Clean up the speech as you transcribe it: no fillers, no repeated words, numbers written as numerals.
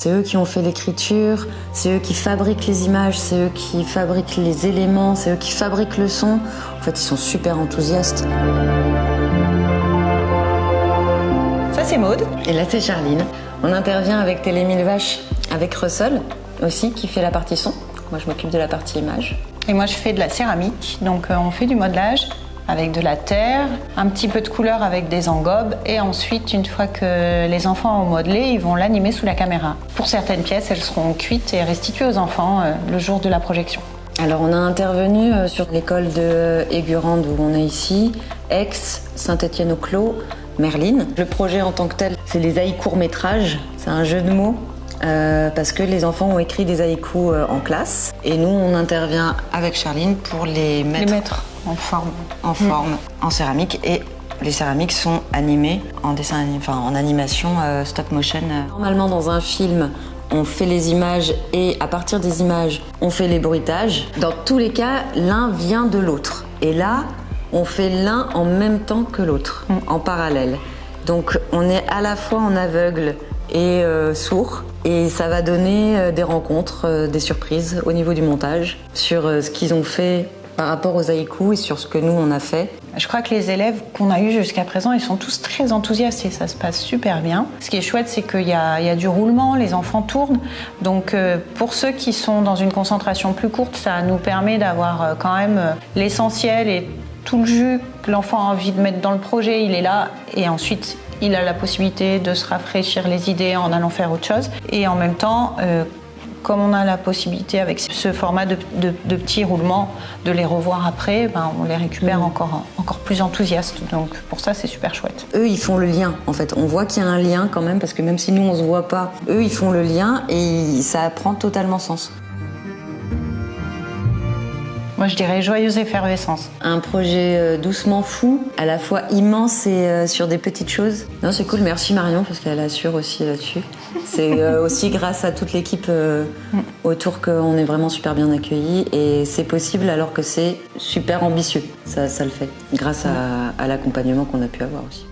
C'est eux qui ont fait l'écriture, c'est eux qui fabriquent les images, c'est eux qui fabriquent les éléments, c'est eux qui fabriquent le son. En fait, ils sont super enthousiastes. Ça, c'est Maude. Et là, c'est Charline. On intervient avec Télé Mille Vaches, avec Russell aussi, qui fait la partie son. Moi, je m'occupe de la partie image. Et moi, je fais de la céramique. Donc, on fait du modelage avec de la terre, un petit peu de couleur avec des engobes. Et ensuite, une fois que les enfants ont modelé, ils vont l'animer sous la caméra. Pour certaines pièces, elles seront cuites et restituées aux enfants le jour de la projection. Alors, on a intervenu sur l'école de Aigurande où on est ici, Aix, Saint-Étienne-au-Clos, Merline. Le projet en tant que tel, c'est les haïkus courts-métrages. C'est un jeu de mots. Parce que les enfants ont écrit des haïkus en classe et nous on intervient avec Charline pour les mettre en forme, en céramique, et les céramiques sont animées en dessin, en animation stop motion. Normalement dans un film on fait les images et à partir des images on fait les bruitages. Dans tous les cas l'un vient de l'autre et là on fait l'un en même temps que l'autre, en parallèle. Donc on est à la fois en aveugle et sourd, et ça va donner des rencontres, des surprises au niveau du montage sur ce qu'ils ont fait par rapport aux haïkus et sur ce que nous on a fait. Je crois que les élèves qu'on a eus jusqu'à présent, ils sont tous très enthousiastes et ça se passe super bien. Ce qui est chouette, c'est qu'il y a du roulement, les enfants tournent. Donc pour ceux qui sont dans une concentration plus courte, ça nous permet d'avoir quand même l'essentiel et tout le jus que l'enfant a envie de mettre dans le projet, il est là, et ensuite il a la possibilité de se rafraîchir les idées en allant faire autre chose. Et en même temps, comme on a la possibilité avec ce format de petits roulements de les revoir après, on les récupère encore plus enthousiastes. Donc pour ça, c'est super chouette. Eux, ils font le lien en fait. On voit qu'il y a un lien quand même, parce que même si nous on se voit pas, eux ils font le lien et ça prend totalement sens. Moi, je dirais joyeuse effervescence. Un projet doucement fou, à la fois immense et sur des petites choses. Non, c'est cool, merci Marion, parce qu'elle assure aussi là-dessus. C'est aussi grâce à toute l'équipe autour qu'on est vraiment super bien accueillis. Et c'est possible alors que c'est super ambitieux. Ça le fait, grâce à l'accompagnement qu'on a pu avoir aussi.